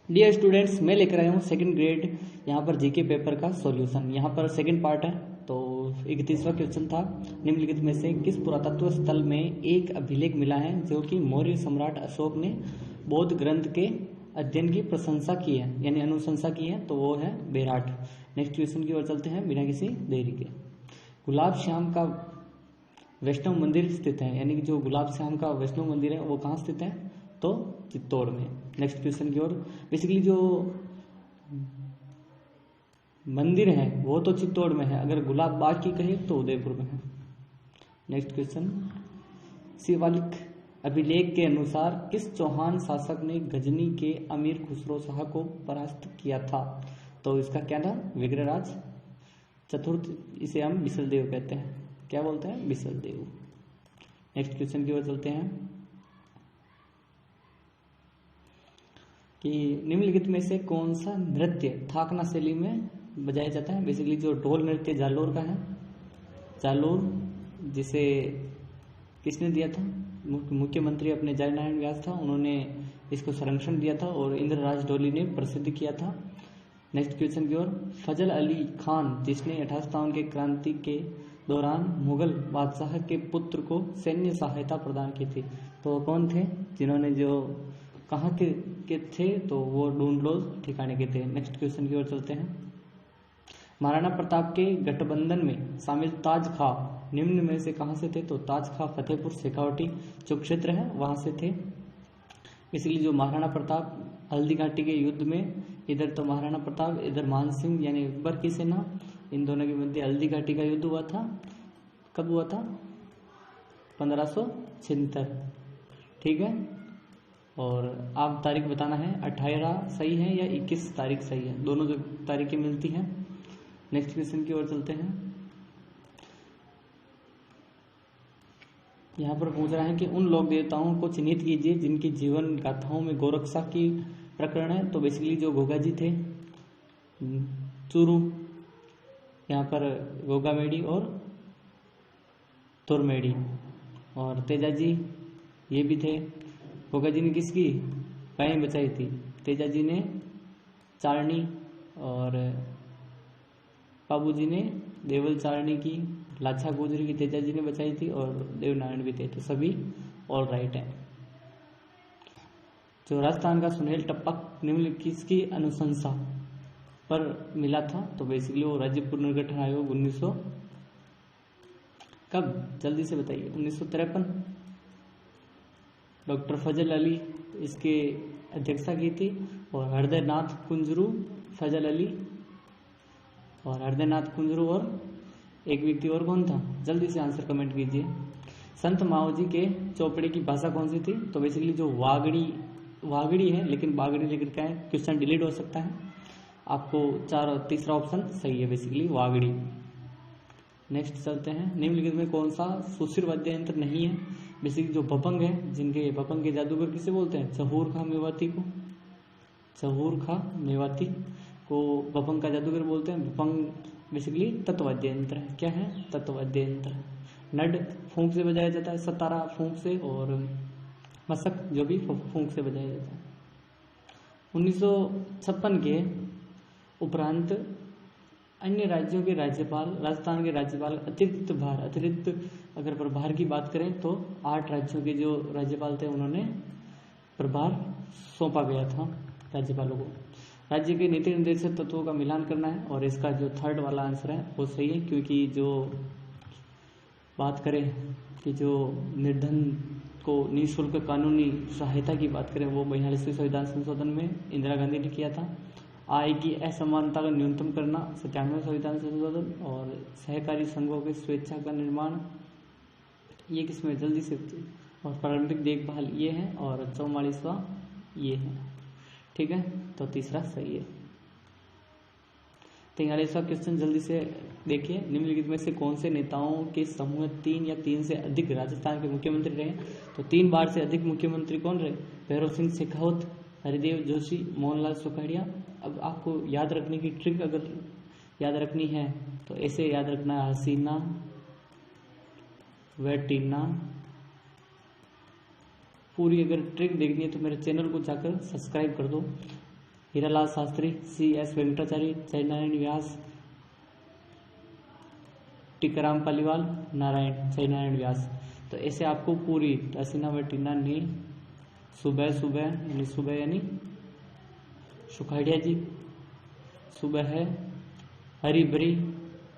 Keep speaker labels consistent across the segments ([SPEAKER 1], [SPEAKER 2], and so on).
[SPEAKER 1] Dear students, मैं लेकर आया हूँ सेकंड ग्रेड यहाँ पर जीके पेपर का सॉल्यूशन। यहाँ पर सेकंड पार्ट है। तो 31वां क्वेश्चन था, निम्नलिखित में से किस पुरातत्व स्थल में एक अभिलेख मिला है जो कि मौर्य सम्राट अशोक ने बौद्ध ग्रंथ के अध्ययन की प्रशंसा की है, यानी अनुशंसा की है, तो वो है बेराट। नेक्स्ट क्वेश्चन की ओर चलते हैं बिना किसी देरी के। गुलाब श्याम का वैष्णव मंदिर स्थित है, यानी कि जो गुलाब श्याम का वैष्णव मंदिर है वो कहाँ स्थित है, तो चित्तौड़ में। नेक्स्ट क्वेश्चन की ओर। बेसिकली जो मंदिर है वो तो चित्तौड़ में है, अगर गुलाब बाग की कहे तो उदयपुर में है। नेक्स्ट क्वेश्चन, शिवालिक अभिलेख के अनुसार किस चौहान शासक ने गजनी के अमीर खुसरो शाह को परास्त किया था, तो इसका क्या था, विग्रहराज चतुर्थ। इसे हम बिसलदेव कहते हैं। क्या बोलते हैं, बिसलदेव। नेक्स्ट क्वेश्चन की ओर चलते हैं कि निम्नलिखित में से कौन सा नृत्य थाकना शैली में बजाया जाता है। बेसिकली जो ढोल नृत्य जालोर का है, जालोर, जिसे किसने दिया था, मुख्यमंत्री अपने जयनारायण व्यास था, उन्होंने इसको संरक्षण दिया था और इंद्रराज डोली ने प्रसिद्ध किया था। नेक्स्ट क्वेश्चन की ओर। फजल अली खान, जिसने 1857 के क्रांति के दौरान मुगल बादशाह के पुत्र को सैन्य सहायता प्रदान की थी, तो कौन थे, जिन्होंने जो कहाँ के थे, तो वो ढूंढलो ठिकाने के थे। नेक्स्ट क्वेश्चन की ओर चलते हैं। महाराणा प्रताप के गठबंधन में शामिल ताज खा निम्न में से कहाँ से थे, तो ताज खा फतेहपुर शेखावटी जो क्षेत्र है वहां से थे। इसलिए जो महाराणा प्रताप हल्दी घाटी के युद्ध में, इधर तो महाराणा प्रताप, इधर मान सिंह यानी अकबर की सेना, इन दोनों के मध्य हल्दी घाटी का युद्ध हुआ था। कब हुआ था, 1576। ठीक है, और आप तारीख बताना है, 18 सही है या 21 तारीख सही है, दोनों जो तारीखें मिलती हैं। नेक्स्ट क्वेश्चन की ओर चलते हैं। यहाँ पर पूछ रहा है कि उन लोक देवताओं को चिन्हित कीजिए जिनकी जीवन गाथाओं में गौरक्षा की प्रकरण है, तो बेसिकली जो गोगा जी थे, चूरू, यहाँ पर गोगामेड़ी और तुरमेड़ी, और तेजा जी ये भी थे। गोगा जी ने किसकी गायें बचाई थी, तेजा जी ने चारणी, और बाबू जी ने देवल चारणी की, लाछा गुजरी की तेजा जी ने बचाई थी, और देवनारायण भी थे, तो सभी ऑल राइट है। जो राजस्थान का सुनहेल टप्पा निम्नलिखित किसकी अनुशंसा पर मिला था, तो बेसिकली वो राज्य पुनर्गठन आयोग 1900 कब, जल्दी से बताइए, 1953। डॉक्टर फजल अली इसके अध्यक्षता की थी, और हृदयनाथ कुंजरू, फजल अली और हृदयनाथ कुंजरू, और एक व्यक्ति और कौन था, जल्दी से आंसर कमेंट कीजिए। संत माओजी के चौपड़े की भाषा कौन सी थी, तो बेसिकली जो वागड़ी है, लेकिन बागड़ी लेकर क्या है, क्वेश्चन डिलीट हो सकता है। आपको तीसरा ऑप्शन सही है, बेसिकली वागड़ी। नेक्स्ट चलते हैं। निम्नलिखित में कौन सा सुशिर वाद्य यंत्र नहीं है। बेसिकली जो भपंग है, जिनके भपंग के जादूगर किसे बोलते हैं, चहूर खा मेवाती को, चहूर खा मेवाती को भपंग का जादूगर बोलते हैं। भपंग बेसिकली तत्वाद्य यंत्र है। क्या है, तत्वाद्य यंत्र। नड फूंक से बजाया जाता है, सतारा फूंक से, और मसक जो भी फूंक से बजाया जाता है। 1956 के उपरांत अन्य राज्यों के राज्यपाल, राजस्थान के राज्यपाल अतिरिक्त अगर प्रभार की बात करें तो 8 राज्यों के जो राज्यपाल थे उन्होंने प्रभार सौंपा गया था राज्यपालों को। राज्य के नीति निर्देशक तत्वों का मिलान करना है, और इसका जो थर्ड वाला आंसर है वो सही है, क्योंकि जो बात करें कि जो निर्धन को निःशुल्क कानूनी सहायता की बात करें, वो 42वें संविधान संशोधन में इंदिरा गांधी ने किया था। आय की असमानता का न्यूनतम करना 97वें संविधान संशोधन, और सहकारी संघों के स्वेच्छा का निर्माण, ये किसमें, जल्दी से, और प्रारंभिक देखभाल ये है, और 44वां ये है। ठीक है, तो तीसरा सही है। 43वां क्वेश्चन जल्दी से देखिए। निम्नलिखित में से कौन से नेताओं के समूह 3 या 3 से अधिक राजस्थान के मुख्यमंत्री रहे, तो 3 बार से अधिक मुख्यमंत्री कौन रहे, भैरव सिंह शेखावत, हरिदेव जोशी, मोहनलाल सुखाड़िया। अब आपको याद रखने की ट्रिक अगर याद रखनी है तो ऐसे याद रखना है, हसीना व टीना। पूरी अगर ट्रिक देखनी है तो मेरे चैनल को जाकर सब्सक्राइब कर दो। हीरालाल शास्त्री, C.S. वेंकटाचार्य, जयनारायण व्यास, टीकाराम पालीवाल, जयनारायण व्यास। तो ऐसे आपको पूरी टसीना वटीना नी सुबह सुबह यानी सुबह यानी सुखाड़िया जी, सुबह है हरिभरी,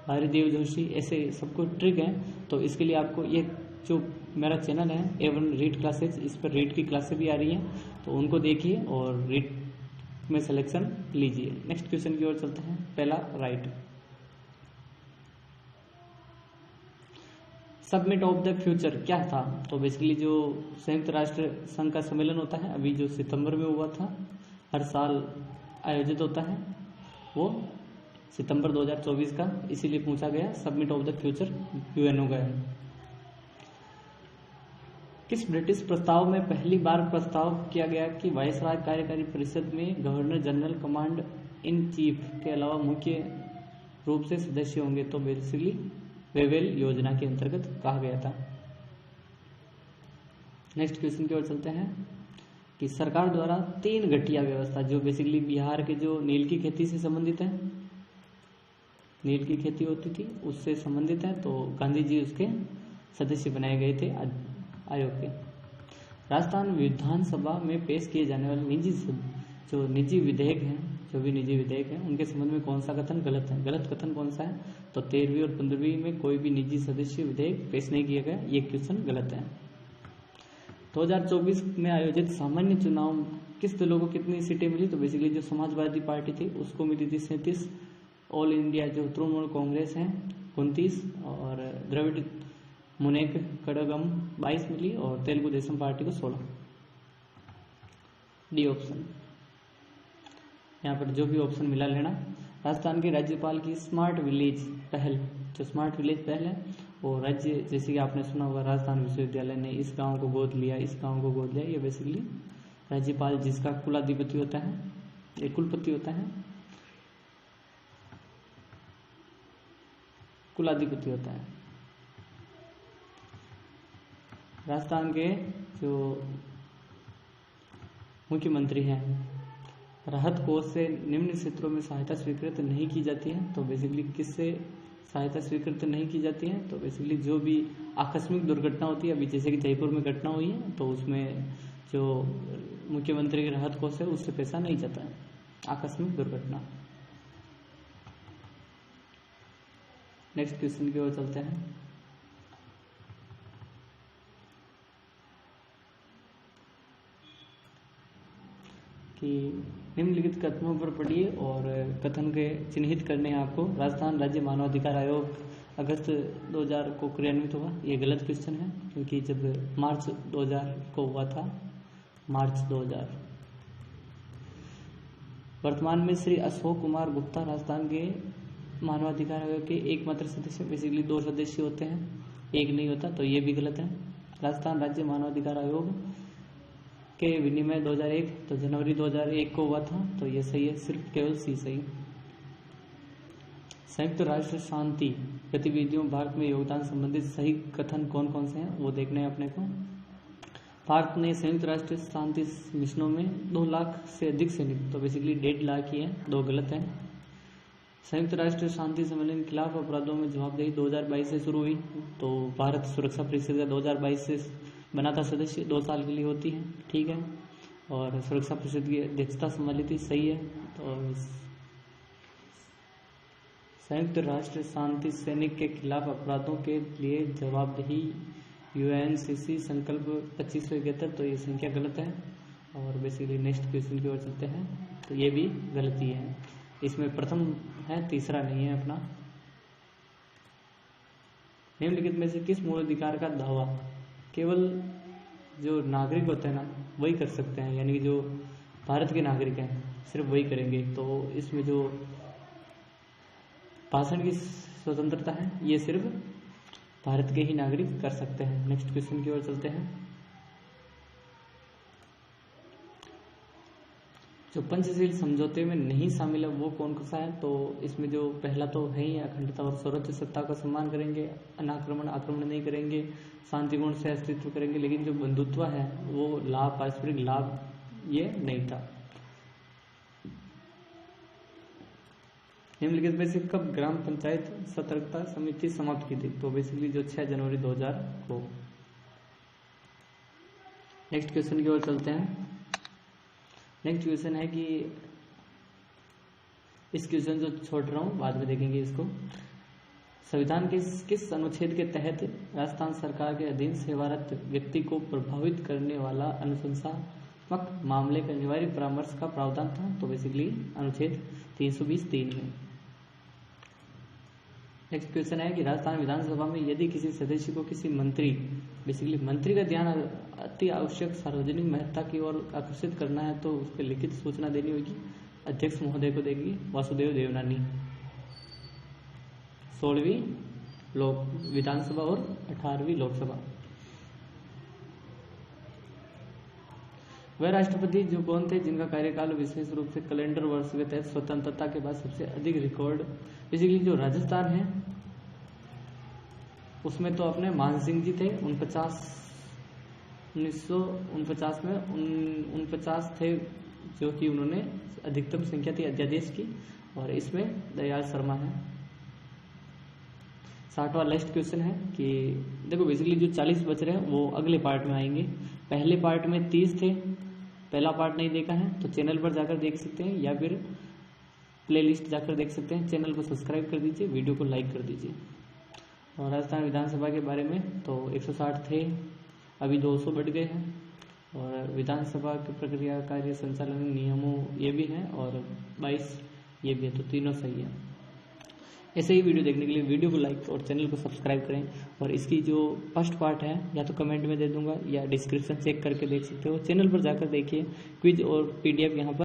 [SPEAKER 1] हरिदेव जोशी, ऐसे सबको ट्रिक है। तो इसके लिए आपको ये जो मेरा चैनल है A1 रीड क्लासेज, इस पर रीड की क्लासेस भी आ रही हैं, तो उनको देखिए और रीड में सिलेक्शन लीजिए। नेक्स्ट क्वेश्चन की ओर चलते हैं। पहला right, submit of the future क्या था? तो बेसिकली जो संयुक्त राष्ट्र संघ का सम्मेलन होता है अभी जो सितंबर में हुआ था, हर साल आयोजित होता है, वो सितंबर 2024 का, इसीलिए पूछा गया submit of the future UNO का है। किस ब्रिटिश प्रस्ताव में पहली बार प्रस्ताव किया गया कि वायसराय कार्यकारी परिषद में governor general command in chief के अलावा मुख्य रूप से सदस्य होंगे? तो बेसिकली वेवेल योजना के अंतर्गत कहा गया था। नेक्स्ट क्वेश्चन की ओर चलते हैं कि सरकार द्वारा 3 गठिया व्यवस्था, जो बेसिकली बिहार के जो नील की खेती से संबंधित है, नील की खेती होती थी उससे संबंधित है, तो गांधी जी उसके सदस्य बनाए गए थे आयोग के। राजस्थान विधानसभा में पेश किए जाने वाले निजी विधेयक हैं, जो भी निजी विधेयक हैं, उनके संबंध में कौन सा कथन गलत है? गलत कथन कौन सा है? तो 13वीं और 15वीं में कोई भी निजी सदस्य विधेयक पेश नहीं किया गया, ये क्वेश्चन गलत है। 2024 में आयोजित सामान्य चुनाव किस दलों को कितनी सीटें मिली? तो बेसिकली जो समाजवादी पार्टी थी उसको मिली थी 37, ऑल इंडिया जो तृणमूल कांग्रेस है 29, और द्रविड़ मुनेक कड़गम 22 मिली, और तेलुगु देशम पार्टी को 16। डी ऑप्शन, यहाँ पर जो भी ऑप्शन मिला लेना। राजस्थान के राज्यपाल की स्मार्ट विलेज पहल, जो स्मार्ट विलेज पहल है, और राज्य जैसे कि आपने सुना होगा राजस्थान विश्वविद्यालय ने इस गांव को गोद लिया, इस गांव को गोद लिया, ये बेसिकली राज्यपाल जिसका कुलाधिपति होता है, एक कुलपति होता है, कुलाधिपति होता है। राजस्थान के जो मुख्यमंत्री हैं, राहत कोष से निम्न क्षेत्रों में सहायता स्वीकृत नहीं की जाती है। तो बेसिकली किससे सहायता स्वीकृत नहीं की जाती है? तो बेसिकली जो भी आकस्मिक दुर्घटना होती है, अभी जैसे कि जयपुर में घटना हुई है, तो उसमें जो मुख्यमंत्री की राहत कोष है उससे पैसा नहीं जाता है, आकस्मिक दुर्घटना। नेक्स्ट क्वेश्चन की ओर चलते हैं कि निम्नलिखित कथनों पर पढ़िए और कथन के चिन्हित करने हैं आपको। राजस्थान राज्य मानवाधिकार आयोग अगस्त 2000 को क्रियान्वित हुआ, ये गलत क्वेश्चन है, क्योंकि जब मार्च 2000 को हुआ था, मार्च 2000। वर्तमान में श्री अशोक कुमार गुप्ता राजस्थान के मानवाधिकार आयोग के एकमात्र सदस्य, बेसिकली 2 सदस्य होते हैं, एक नहीं होता, तो ये भी गलत है। राजस्थान राज्य मानवाधिकार आयोग के विनिमय 2001, तो जनवरी 2001 को हुआ था, तो ये सही है, सिर्फ केवल सी सही। संयुक्त राष्ट्र शांति गतिविधियों भारत में योगदान संबंधित सही कथन कौन कौन से हैं वो देखना है अपने को। भारत ने संयुक्त राष्ट्र शांति मिशनों में 2 लाख से अधिक सैनिक, तो बेसिकली 1.5 लाख ही है, 2 गलत है। संयुक्त राष्ट्र शांति सम्मेलन के खिलाफ अपराधों में जवाबदेही 2022 से शुरू हुई, तो भारत सुरक्षा परिषद का 2022 से बना था सदस्य, 2 साल के लिए होती है, ठीक है, और सुरक्षा परिषद की अध्यक्षता संभाली थी, सही है। तो संयुक्त राष्ट्र शांति सैनिक के खिलाफ अपराधों के लिए जवाबदेही UNCC संकल्प 2571, तो ये संख्या गलत है। और बेसिकली नेक्स्ट क्वेश्चन की ओर चलते हैं, तो ये भी गलती है, इसमें प्रथम है, तीसरा नहीं है अपना। निम्नलिखित में से किस मूल अधिकार का दावा केवल जो नागरिक होते हैं ना वही कर सकते हैं, यानी कि जो भारत के नागरिक हैं सिर्फ वही करेंगे? तो इसमें जो भाषण की स्वतंत्रता है ये सिर्फ भारत के ही नागरिक कर सकते हैं। नेक्स्ट क्वेश्चन की ओर चलते हैं, जो पंचशील समझौते में नहीं शामिल है वो कौन सा है? तो इसमें जो पहला तो है ही, अखंडता और सर्वोच्च सत्ता का सम्मान करेंगे, अनाक्रमण आक्रमण नहीं करेंगे, शांतिपूर्ण से अस्तित्व करेंगे, लेकिन जो बंधुत्व है वो लाभ, पारस्परिक लाभ, ये नहीं था। निम्नलिखित में से कब ग्राम पंचायत सतर्कता समिति समाप्त की थी? तो बेसिकली जो 6 जनवरी 2000 को। नेक्स्ट क्वेश्चन की ओर चलते हैं। नेक्स्ट क्वेश्चन है कि इस क्वेश्चन जो छोड़ रहा हूं बाद में देखेंगे इसको। संविधान के किस अनुच्छेद के तहत राजस्थान सरकार के अधीन सेवारत व्यक्ति को प्रभावित करने वाला अनुशंसात्मक मामले का अनिवार्य परामर्श का प्रावधान था? तो बेसिकली अनुच्छेद 320(3) में। नेक्स्ट क्वेश्चन है कि राजस्थान विधानसभा में यदि किसी सदस्य को किसी मंत्री, बेसिकली मंत्री का ध्यान अति आवश्यक सार्वजनिक महत्ता की ओर आकर्षित करना है तो उस पर लिखित सूचना देनी होगी। अध्यक्ष महोदय को देगी वासुदेव देवनानी। 16वीं विधानसभा और 18वीं लोकसभा। वह राष्ट्रपति जो कौन थे जिनका कार्यकाल विशेष रूप से कैलेंडर वर्ष के तहत स्वतंत्रता के बाद सबसे अधिक रिकॉर्ड, बेसिकली जो राजस्थान है उसमें तो अपने मान सिंह जी थे। 1949 में 49 थे जो कि उन्होंने अधिकतम संख्या थी अध्यादेश की, और इसमें दयाल शर्मा है। 60वां लास्ट क्वेश्चन है कि देखो बेसिकली जो 40 बच रहे हैं वो अगले पार्ट में आएंगे। पहले पार्ट में 30 थे, पहला पार्ट नहीं देखा है तो चैनल पर जाकर देख सकते हैं या फिर प्लेलिस्ट जाकर देख सकते हैं। चैनल को सब्सक्राइब कर दीजिए, वीडियो को लाइक कर दीजिए। और राजस्थान विधानसभा के बारे में तो 160 थे, अभी 200 बढ़ गए हैं। और विधानसभा की प्रक्रिया कार्य संचालन नियमों ये भी हैं और 22 ये भी है, तो तीनों सही है। ऐसे ही वीडियो देखने के लिए वीडियो को लाइक और चैनल को सब्सक्राइब करें। और इसकी जो फर्स्ट पार्ट है या तो कमेंट में दे दूंगा या डिस्क्रिप्शन चेक करके देख सकते हो। चैनल पर जाकर देखिए, क्विज और PDF यहाँ पर